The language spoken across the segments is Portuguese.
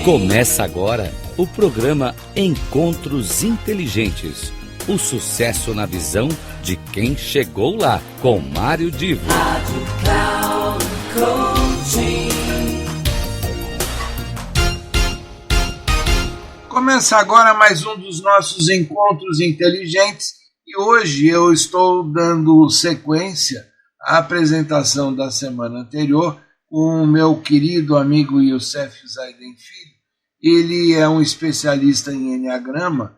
Começa agora o programa Encontros Inteligentes. O sucesso na visão de quem chegou lá, com Mário Divo. Rádio Cloud Coaching. Começa agora mais um dos nossos Encontros Inteligentes e hoje eu estou dando sequência à apresentação da semana anterior com o meu querido amigo Youssef Zaiden Filho. Ele é um especialista em Enneagrama.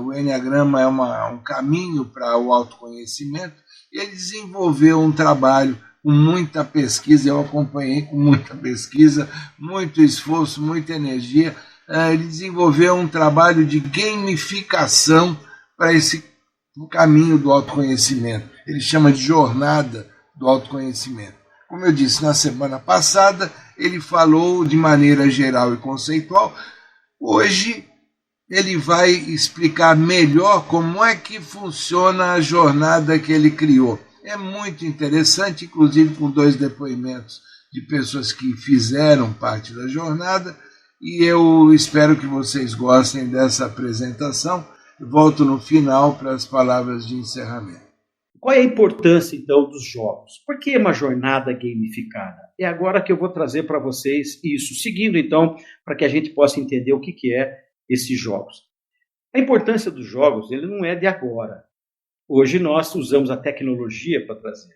O Enneagrama é um caminho para o autoconhecimento. Ele desenvolveu um trabalho com muita pesquisa, eu acompanhei com muita pesquisa, muito esforço, muita energia. Ele desenvolveu um trabalho de gamificação para esse caminho do autoconhecimento. Ele chama de jornada do autoconhecimento. Como eu disse na semana passada, ele falou de maneira geral e conceitual. Hoje ele vai explicar melhor como é que funciona a jornada que ele criou. É muito interessante, inclusive com 2 depoimentos de pessoas que fizeram parte da jornada, e eu espero que vocês gostem dessa apresentação. Volto no final para as palavras de encerramento. Qual é a importância, então, dos jogos? Por que uma jornada gamificada? É agora que eu vou trazer para vocês isso, seguindo, então, para que a gente possa entender o que é esses jogos. A importância dos jogos, ele não é de agora. Hoje nós usamos a tecnologia para trazer.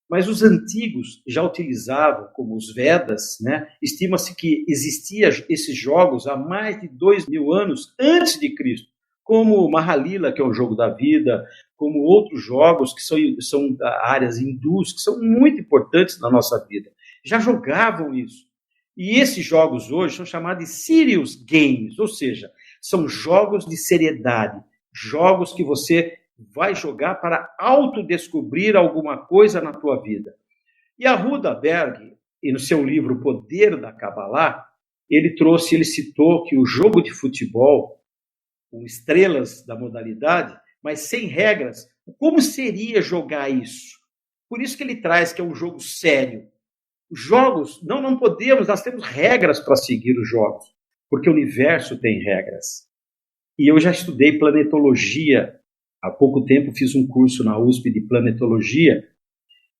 Mas os antigos já utilizavam, como os Vedas, né? Estima-se que existiam esses jogos há mais de 2.000 anos antes de Cristo, como o Mahalila, que é um jogo da vida, como outros jogos que são áreas hindus, que são muito importantes na nossa vida. Já jogavam isso. E esses jogos hoje são chamados de serious games, ou seja, são jogos de seriedade, jogos que você vai jogar para autodescobrir alguma coisa na tua vida. E Yehuda Berg, no seu livro O Poder da Kabbalah, ele citou que o jogo de futebol, com estrelas da modalidade, mas sem regras, como seria jogar isso? Por isso que ele traz que é um jogo sério. Os jogos, não podemos, nós temos regras para seguir os jogos, porque o universo tem regras. E eu já estudei planetologia, há pouco tempo fiz um curso na USP de planetologia,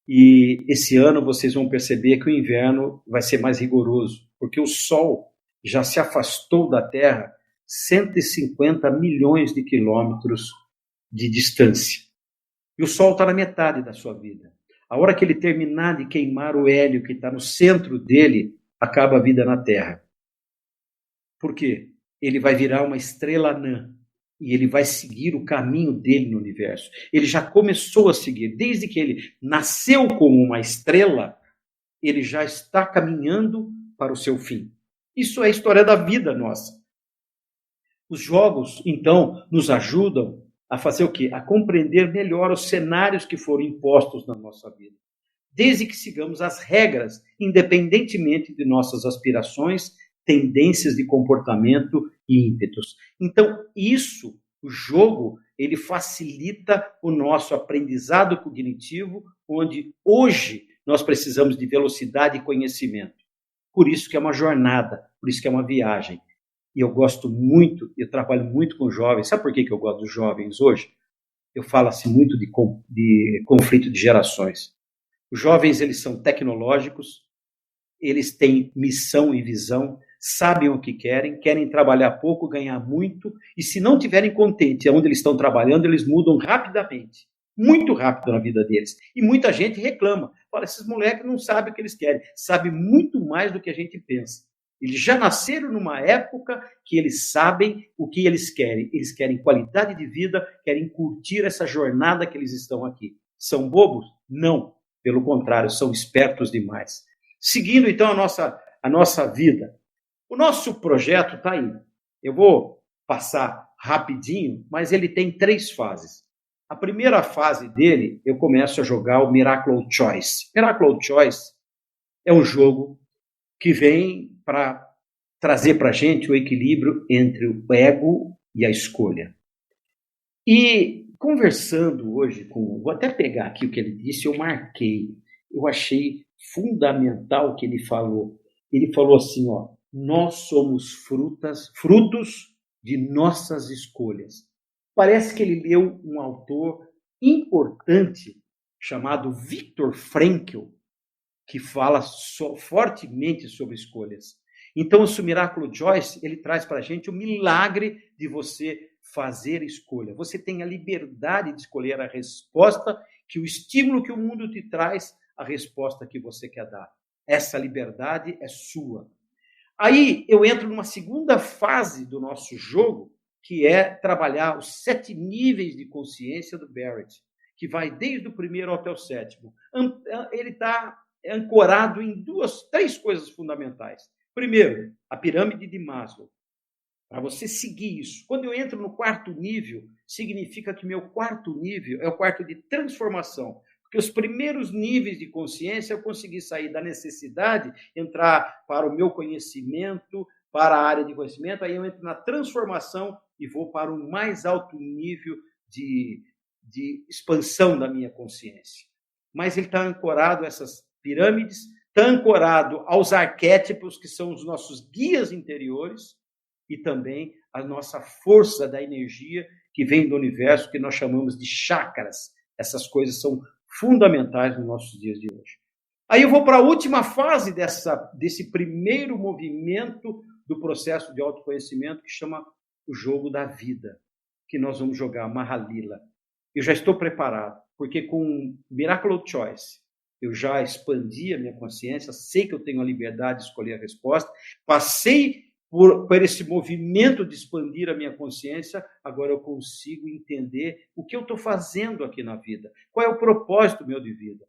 e esse ano vocês vão perceber que o inverno vai ser mais rigoroso, porque o Sol já se afastou da Terra 150 milhões de quilômetros de distância. E o Sol está na metade da sua vida. A hora que ele terminar de queimar o hélio que está no centro dele, acaba a vida na Terra. Por quê? Ele vai virar uma estrela anã e ele vai seguir o caminho dele no universo. Ele já começou a seguir. Desde que ele nasceu como uma estrela, ele já está caminhando para o seu fim. Isso é a história da vida nossa. Os jogos, então, nos ajudam a fazer o quê? A compreender melhor os cenários que foram impostos na nossa vida. Desde que sigamos as regras, independentemente de nossas aspirações, tendências de comportamento e ímpetos. Então, o jogo, ele facilita o nosso aprendizado cognitivo, onde hoje nós precisamos de velocidade e conhecimento. Por isso que é uma jornada, por isso que é uma viagem. E eu gosto muito, eu trabalho muito com jovens. Sabe por que eu gosto dos jovens hoje? Eu falo assim muito de conflito de gerações. Os jovens, eles são tecnológicos, eles têm missão e visão, sabem o que querem trabalhar pouco, ganhar muito, e se não estiverem contentes onde eles estão trabalhando, eles mudam rapidamente, muito rápido na vida deles. E muita gente reclama. Fala, esses moleques não sabem o que eles querem, sabem muito mais do que a gente pensa. Eles já nasceram numa época que eles sabem o que eles querem. Eles querem qualidade de vida, querem curtir essa jornada que eles estão aqui. São bobos? Não. Pelo contrário, são espertos demais. Seguindo, então, a nossa vida. O nosso projeto está aí. Eu vou passar rapidinho, mas ele tem 3 fases. A primeira fase dele, eu começo a jogar o Miracle Choice. Miracle Choice é um jogo que vem para trazer para a gente o equilíbrio entre o ego e a escolha. E conversando hoje vou até pegar aqui o que ele disse, eu marquei. Eu achei fundamental o que ele falou. Ele falou assim, Nós somos frutos de nossas escolhas. Parece que ele leu um autor importante chamado Viktor Frankl, que fala fortemente sobre escolhas. Então, o Miracle Joyce, ele traz para a gente o milagre de você fazer escolha. Você tem a liberdade de escolher a resposta, que o estímulo que o mundo te traz, a resposta que você quer dar. Essa liberdade é sua. Aí eu entro numa segunda fase do nosso jogo, que é trabalhar os 7 níveis de consciência do Barrett, que vai desde o primeiro até o 7º. Ele está ancorado em 3 coisas fundamentais. Primeiro, a pirâmide de Maslow. Para você seguir isso. Quando eu entro no 4º nível, significa que meu 4º nível é o quarto de transformação. Porque os primeiros níveis de consciência eu consegui sair da necessidade, entrar para o meu conhecimento, para a área de conhecimento, aí eu entro na transformação e vou para um mais alto nível de expansão da minha consciência. Mas ele está ancorado a essas pirâmides, está ancorado aos arquétipos, que são os nossos guias interiores, e também a nossa força da energia que vem do universo, que nós chamamos de chakras. Essas coisas são fundamentais nos nossos dias de hoje. Aí eu vou para a última fase desse primeiro movimento do processo de autoconhecimento, que chama o jogo da vida, que nós vamos jogar Mahalila. Eu já estou preparado, porque com Miracle Choice eu já expandi a minha consciência, sei que eu tenho a liberdade de escolher a resposta, passei por esse movimento de expandir a minha consciência, agora eu consigo entender o que eu estou fazendo aqui na vida, qual é o propósito meu de vida.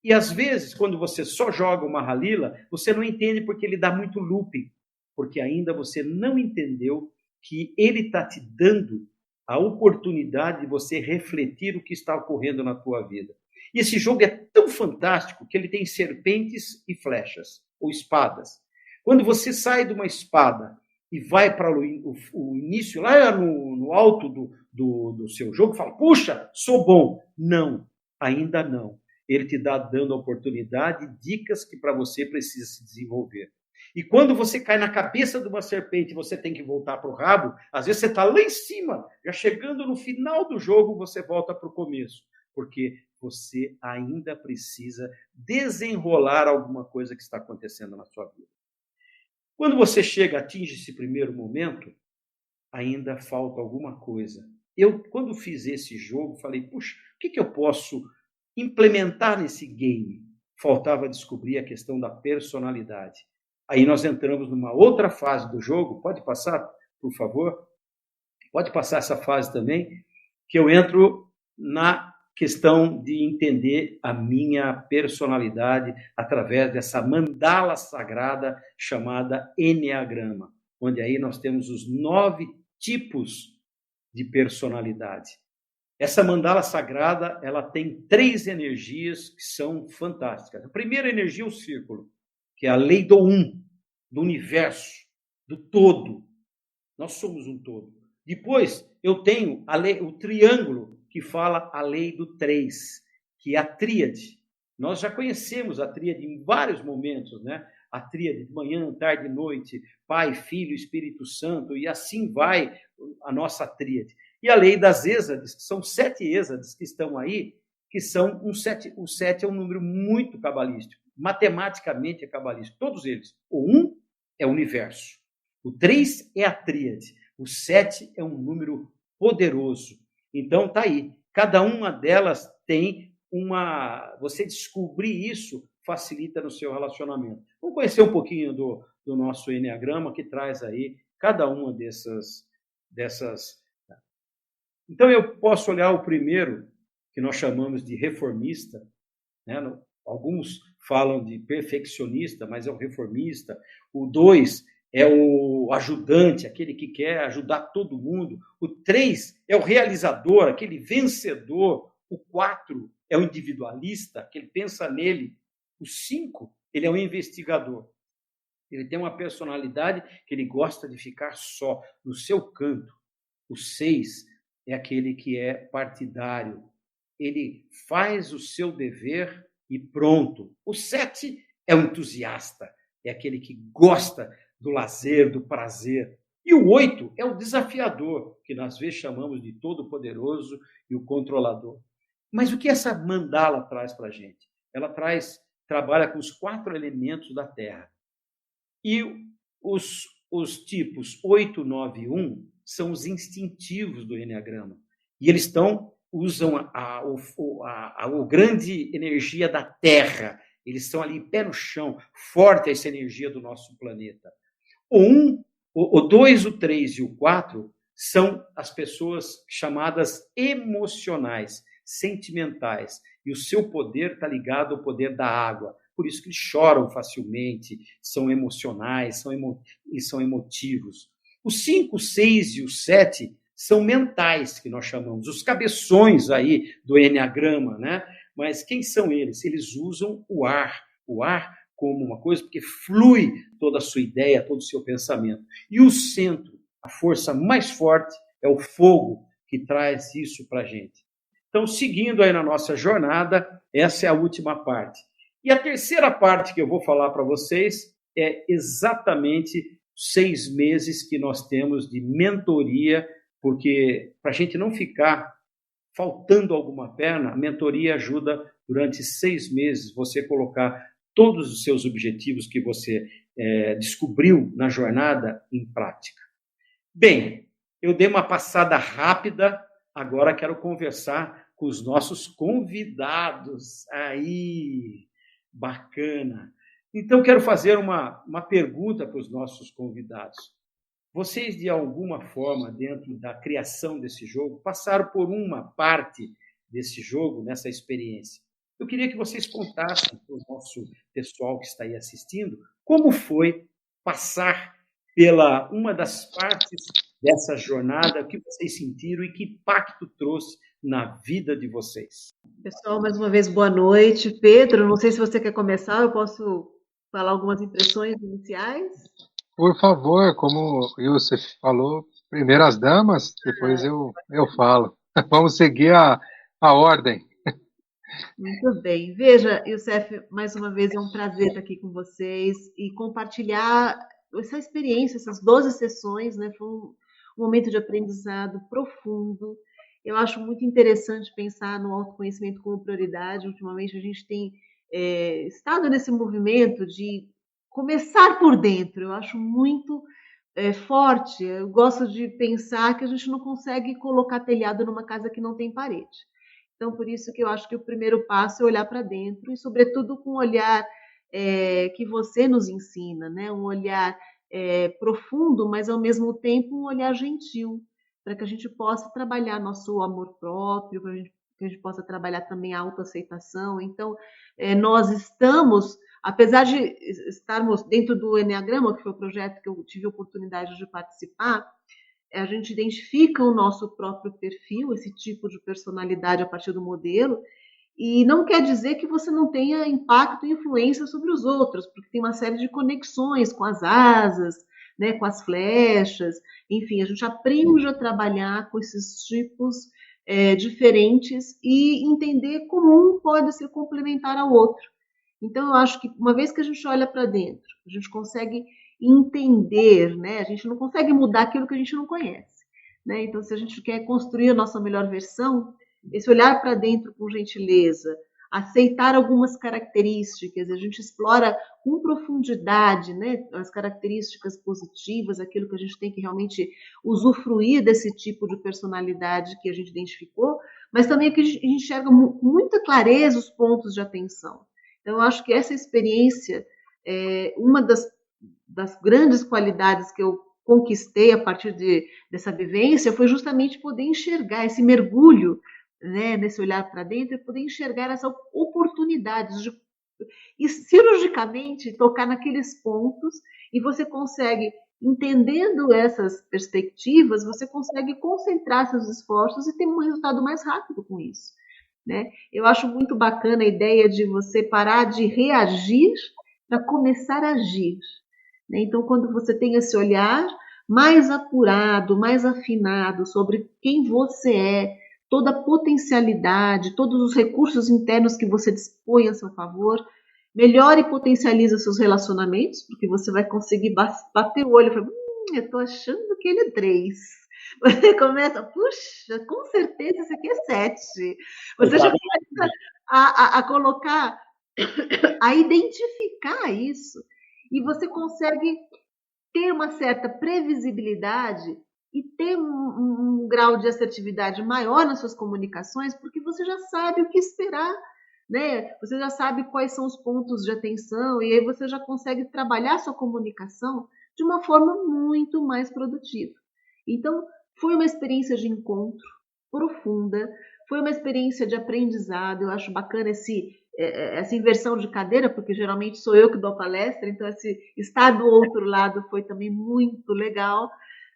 E às vezes, quando você só joga o Mahalila, você não entende porque ele dá muito looping, porque ainda você não entendeu que ele está te dando a oportunidade de você refletir o que está ocorrendo na tua vida. E esse jogo é tão fantástico que ele tem serpentes e flechas, ou espadas. Quando você sai de uma espada e vai para o início, lá no alto do seu jogo, fala, puxa, sou bom. Não, ainda não. Ele te dá dando a oportunidade, dicas que para você precisa se desenvolver. E quando você cai na cabeça de uma serpente, você tem que voltar para o rabo, às vezes você está lá em cima, já chegando no final do jogo, você volta para o começo, porque você ainda precisa desenrolar alguma coisa que está acontecendo na sua vida. Quando você atinge esse primeiro momento, ainda falta alguma coisa. Eu, quando fiz esse jogo, falei, puxa, o que eu posso implementar nesse game? Faltava descobrir a questão da personalidade. Aí nós entramos numa outra fase do jogo. Pode passar, por favor? Pode passar essa fase também, que eu entro na questão de entender a minha personalidade através dessa mandala sagrada chamada Enneagrama, onde aí nós temos os 9 tipos de personalidade. Essa mandala sagrada, ela tem 3 energias que são fantásticas. A primeira energia é o círculo, que é a lei do do universo, do todo. Nós somos um todo. Depois, eu tenho o triângulo, que fala a lei do 3, que é a tríade. Nós já conhecemos a tríade em vários momentos, né? A tríade de manhã, tarde e noite, Pai, Filho, Espírito Santo, e assim vai a nossa tríade. E a lei das êxades, que são 7 êxades que estão aí, que são um 7. O 7 é um número muito cabalístico, matematicamente é cabalístico, todos eles. O 1 é o universo, o 3 é a tríade, o 7 é um número poderoso. Então, tá aí. Cada uma delas tem você descobrir isso facilita no seu relacionamento. Vamos conhecer um pouquinho do nosso Enneagrama, que traz aí cada uma dessas. Então, eu posso olhar o primeiro, que nós chamamos de reformista, né? Alguns falam de perfeccionista, mas é o reformista. O 2 é o ajudante, aquele que quer ajudar todo mundo. O 3 é o realizador, aquele vencedor. O 4 é o individualista, que ele pensa nele. O 5, ele é o investigador. Ele tem uma personalidade que ele gosta de ficar só, no seu canto. O 6 é aquele que é partidário. Ele faz o seu dever e pronto. O 7 é o entusiasta, é aquele que gosta do lazer, do prazer. E o 8 é o desafiador, que às vezes chamamos de todo-poderoso e o controlador. Mas o que essa mandala traz para a gente? Ela trabalha com os 4 elementos da Terra. E os tipos 8, 9 e 1 são os instintivos do Eneagrama. E eles usam a grande energia da Terra. Eles estão ali, pé no chão, forte essa energia do nosso planeta. O 2, o 3 e o 4 são as pessoas chamadas emocionais, sentimentais. E o seu poder está ligado ao poder da água. Por isso que eles choram facilmente, são emocionais, são emotivos. Os 5, o 6 e o 7 são mentais, que nós chamamos, os cabeções aí do Eneagrama, né? Mas quem são eles? Eles usam o ar como uma coisa, porque flui toda a sua ideia, todo o seu pensamento. E o centro, a força mais forte, é o fogo, que traz isso para a gente. Então, seguindo aí na nossa jornada, essa é a última parte. E a terceira parte que eu vou falar para vocês é exatamente 6 meses que nós temos de mentoria, porque para a gente não ficar faltando alguma perna, a mentoria ajuda durante 6 meses você colocar todos os seus objetivos que você descobriu na jornada em prática. Bem, eu dei uma passada rápida, agora quero conversar com os nossos convidados. Aí, bacana. Então, quero fazer uma pergunta para os nossos convidados. Vocês, de alguma forma, dentro da criação desse jogo, passaram por uma parte desse jogo, nessa experiência. Eu queria que vocês contassem para o nosso pessoal que está aí assistindo como foi passar pela uma das partes dessa jornada, o que vocês sentiram e que impacto trouxe na vida de vocês. Pessoal, mais uma vez, boa noite. Pedro, não sei se você quer começar, eu posso falar algumas impressões iniciais? Por favor, como o Youssef falou, primeiro as damas, depois eu falo. Vamos seguir a ordem. Muito bem. Veja, Youssef, mais uma vez é um prazer estar aqui com vocês e compartilhar essa experiência, essas 12 sessões, né? Foi um momento de aprendizado profundo. Eu acho muito interessante pensar no autoconhecimento como prioridade. Ultimamente a gente tem estado nesse movimento de começar por dentro. Eu acho muito forte. Eu gosto de pensar que a gente não consegue colocar telhado numa casa que não tem parede. Então, por isso que eu acho que o primeiro passo é olhar para dentro e, sobretudo, com um olhar que você nos ensina, né? Um olhar profundo, mas, ao mesmo tempo, um olhar gentil, para que a gente possa trabalhar nosso amor próprio, para que a gente possa trabalhar também a autoaceitação. Então, nós estamos, apesar de estarmos dentro do Eneagrama, que foi o projeto que eu tive a oportunidade de participar, a gente identifica o nosso próprio perfil, esse tipo de personalidade a partir do modelo, e não quer dizer que você não tenha impacto e influência sobre os outros, porque tem uma série de conexões com as asas, né, com as flechas, enfim, a gente aprende a trabalhar com esses tipos diferentes e entender como um pode ser complementar ao outro. Então, eu acho que uma vez que a gente olha para dentro, a gente consegue entender, né? A gente não consegue mudar aquilo que a gente não conhece, né? Então, se a gente quer construir a nossa melhor versão, esse olhar para dentro com gentileza, aceitar algumas características, a gente explora com profundidade, né, as características positivas, aquilo que a gente tem que realmente usufruir desse tipo de personalidade que a gente identificou, mas também que a gente enxerga com muita clareza os pontos de atenção. Então, eu acho que essa experiência é uma das grandes qualidades que eu conquistei a partir dessa vivência foi justamente poder enxergar esse mergulho, né, nesse olhar para dentro e poder enxergar essas oportunidades e cirurgicamente tocar naqueles pontos, e você consegue, entendendo essas perspectivas, você consegue concentrar seus esforços e ter um resultado mais rápido com isso, né? Eu acho muito bacana a ideia de você parar de reagir para começar a agir, né? Então, quando você tem esse olhar mais apurado, mais afinado sobre quem você é, toda a potencialidade, todos os recursos internos que você dispõe a seu favor, melhora e potencializa seus relacionamentos, porque você vai conseguir bater o olho e falar, eu estou achando que ele é 3. Você começa, puxa, com certeza esse aqui é 7. Você já começa a colocar, a identificar isso, e você consegue ter uma certa previsibilidade e ter um grau de assertividade maior nas suas comunicações, porque você já sabe o que esperar, né? Você já sabe quais são os pontos de atenção, e aí você já consegue trabalhar sua comunicação de uma forma muito mais produtiva. Então, foi uma experiência de encontro profunda, foi uma experiência de aprendizado. Eu acho bacana essa inversão de cadeira, porque geralmente sou eu que dou a palestra, então esse estar do outro lado foi também muito legal,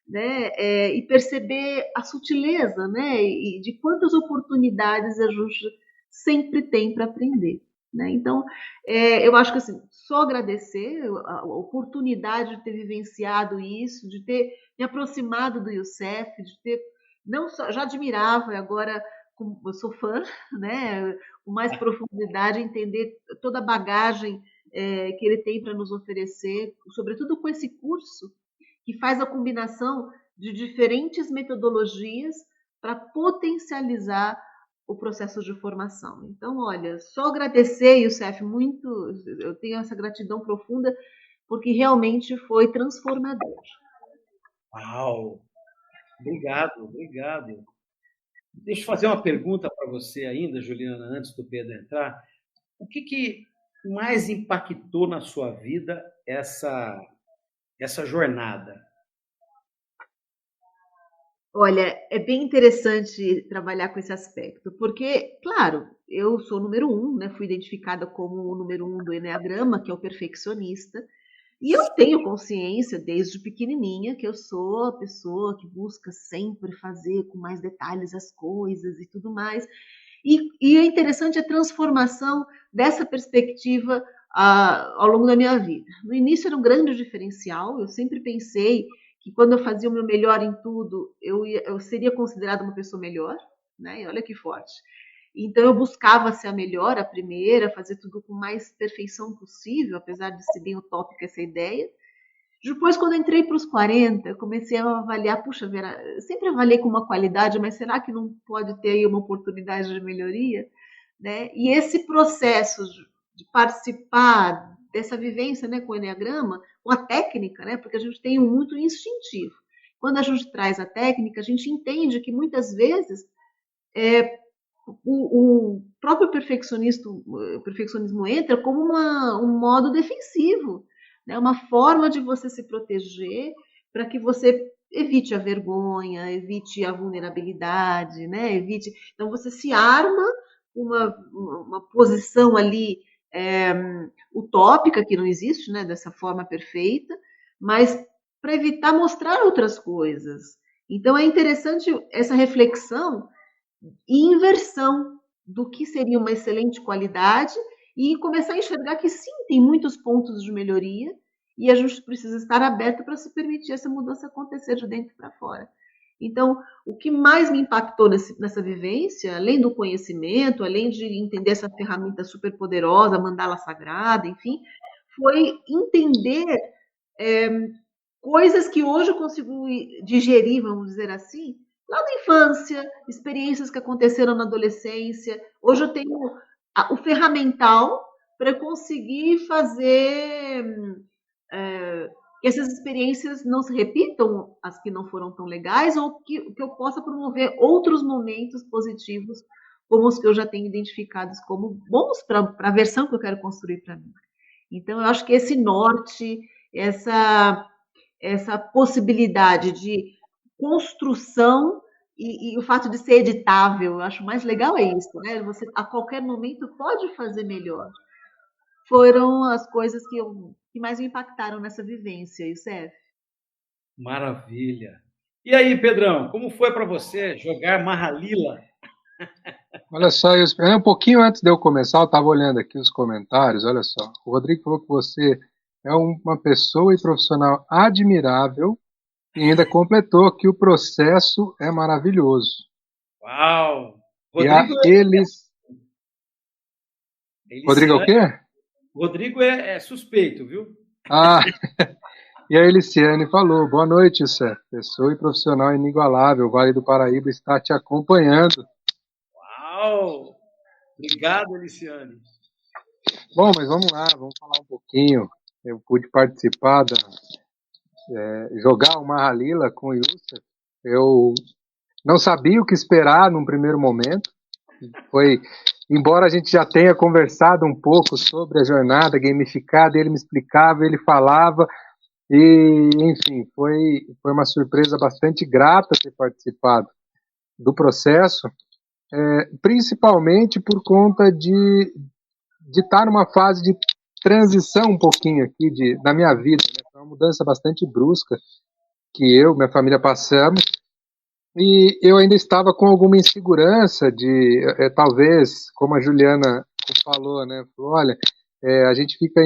né? E perceber a sutileza, né? E de quantas oportunidades a gente sempre tem para aprender, né? Então, eu acho que assim, só agradecer a oportunidade de ter vivenciado isso, de ter me aproximado do Youssef, de ter não só já admirava, agora eu sou fã, né? Com mais profundidade, entender toda a bagagem que ele tem para nos oferecer, sobretudo com esse curso que faz a combinação de diferentes metodologias para potencializar o processo de formação. Então, olha, só agradecer, Youssef, muito, eu tenho essa gratidão profunda, porque realmente foi transformador. Uau! Obrigado, obrigado. Deixa eu fazer uma pergunta para você ainda, Juliana, antes do Pedro entrar. O que mais impactou na sua vida essa jornada? Olha, é bem interessante trabalhar com esse aspecto, porque, claro, eu sou o número 1, né? Fui identificada como o número 1 do Eneagrama, que é o perfeccionista, e eu tenho consciência desde pequenininha que eu sou a pessoa que busca sempre fazer com mais detalhes as coisas e tudo mais. E é interessante a transformação dessa perspectiva ao longo da minha vida. No início era um grande diferencial, eu sempre pensei que quando eu fazia o meu melhor em tudo, eu seria considerada uma pessoa melhor, né? E olha que forte. Então eu buscava ser a melhor, a primeira, fazer tudo com mais perfeição possível, apesar de ser bem utópica essa ideia. Depois, quando eu entrei para os 40, eu comecei a avaliar, puxa, Vera, eu sempre avaliei com uma qualidade, mas será que não pode ter aí uma oportunidade de melhoria? Né? E esse processo de participar dessa vivência, né, com o Enneagrama, com a técnica, né, porque a gente tem muito instintivo. Quando a gente traz a técnica, a gente entende que muitas vezes o próprio perfeccionismo entra como um modo defensivo, né? Uma forma de você se proteger para que você evite a vergonha, evite a vulnerabilidade, né? Então você se arma uma posição ali utópica, que não existe, né? Dessa forma perfeita, mas para evitar mostrar outras coisas. Então é interessante essa reflexão e inversão do que seria uma excelente qualidade e começar a enxergar que sim, tem muitos pontos de melhoria e a gente precisa estar aberto para se permitir essa mudança acontecer de dentro para fora. Então, o que mais me impactou nessa vivência, além do conhecimento, além de entender essa ferramenta super poderosa, mandala sagrada, enfim, foi entender coisas que hoje eu consigo digerir, vamos dizer assim, lá da infância, experiências que aconteceram na adolescência. Hoje eu tenho o ferramental para conseguir fazer que essas experiências não se repitam, as que não foram tão legais, ou que eu possa promover outros momentos positivos, como os que eu já tenho identificados como bons para a versão que eu quero construir para mim. Então, eu acho que esse norte, essa possibilidade de construção e o fato de ser editável, eu acho mais legal é isso, né? Você a qualquer momento pode fazer melhor. Foram as coisas que mais me impactaram nessa vivência, Youssef. Maravilha. E aí, Pedrão, como foi para você jogar Mahalila? Olha só, um pouquinho antes de eu começar, eu estava olhando aqui os comentários, olha só. O Rodrigo falou que você é uma pessoa e profissional admirável e ainda completou que o processo é maravilhoso. Uau! Rodrigo é o quê? O Rodrigo é suspeito, viu? Ah, e a Eliciane falou, boa noite, Youssef. Pessoa e profissional inigualável, o Vale do Paraíba está te acompanhando. Uau! Obrigado, Eliciane. Bom, mas vamos lá, vamos falar um pouquinho. Eu pude participar jogar o Mahalila com o Youssef. Eu não sabia o que esperar num primeiro momento. Embora a gente já tenha conversado um pouco sobre a jornada gamificada, ele me explicava, ele falava, e enfim, foi uma surpresa bastante grata ter participado do processo, principalmente por conta de estar numa fase de transição um pouquinho aqui da minha vida, né? Foi uma mudança bastante brusca que minha família passamos, e eu ainda estava com alguma insegurança talvez, como a Juliana falou, né? Olha, a gente fica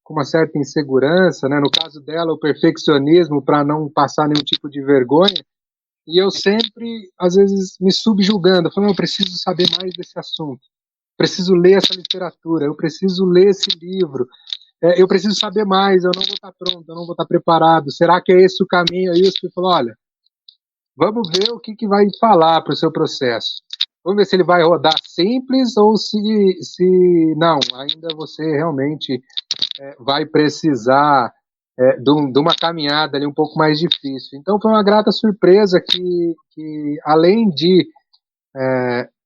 com uma certa insegurança, né? No caso dela, o perfeccionismo para não passar nenhum tipo de vergonha, e eu sempre, às vezes, me subjugando, falando, eu preciso saber mais desse assunto, preciso ler essa literatura, eu preciso ler esse livro, eu preciso saber mais, eu não vou estar pronto, eu não vou estar preparado, será que é esse o caminho? Aí eu falou, olha, vamos ver o que vai falar para o seu processo. Vamos ver se ele vai rodar simples ou se não, ainda você realmente vai precisar de uma caminhada ali um pouco mais difícil. Então foi uma grata surpresa que além de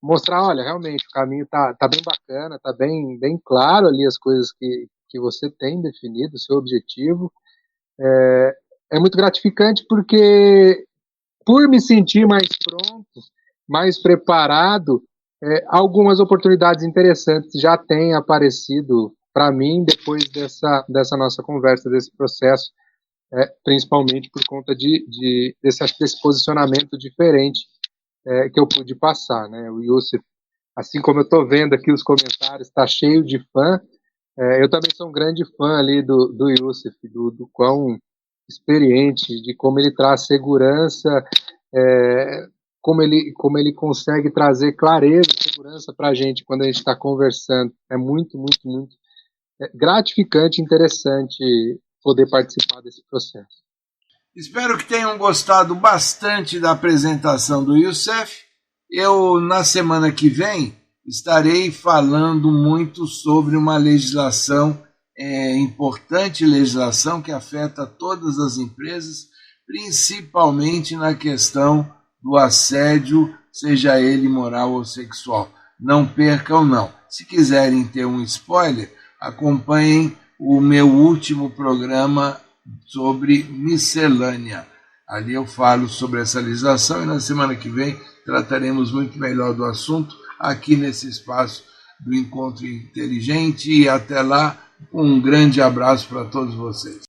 mostrar, olha, realmente o caminho tá bem bacana, tá bem claro ali as coisas que você tem definido, o seu objetivo. É muito gratificante porque por me sentir mais pronto, mais preparado, algumas oportunidades interessantes já têm aparecido para mim depois dessa nossa conversa, desse processo, principalmente por conta desse posicionamento diferente que eu pude passar, né? O Youssef, assim como eu estou vendo aqui os comentários, está cheio de fã. Eu também sou um grande fã ali do Youssef, do quão experiente, de como ele traz segurança, como ele consegue trazer clareza e segurança para a gente quando a gente está conversando. É muito, muito, muito gratificante e interessante poder participar desse processo. Espero que tenham gostado bastante da apresentação do Youssef. Eu, na semana que vem, estarei falando muito sobre uma legislação, importante legislação que afeta todas as empresas, principalmente na questão do assédio, seja ele moral ou sexual. Não percam, não. Se quiserem ter um spoiler, acompanhem o meu último programa sobre miscelânea. Ali eu falo sobre essa legislação e na semana que vem trataremos muito melhor do assunto aqui nesse espaço do Encontro Inteligente, e até lá, um grande abraço para todos vocês.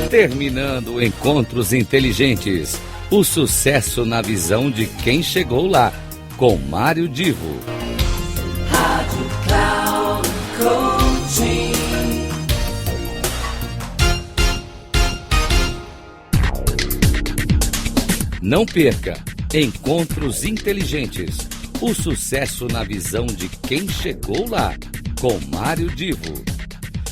Terminando Encontros Inteligentes, o sucesso na visão de quem chegou lá, com Mário Divo. Rádio Cloud Coaching. Não perca Encontros Inteligentes, o sucesso na visão de quem chegou lá, com Mário Divo.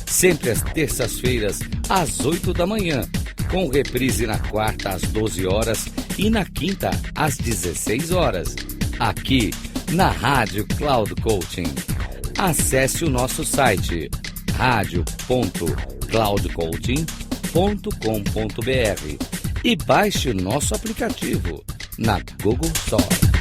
Sempre às terças-feiras, às 8 da manhã, com reprise na quarta às 12 horas e na quinta às 16 horas, aqui na Rádio Cloud Coaching. Acesse o nosso site radio.cloudcoaching.com.br e baixe o nosso aplicativo na Google Store.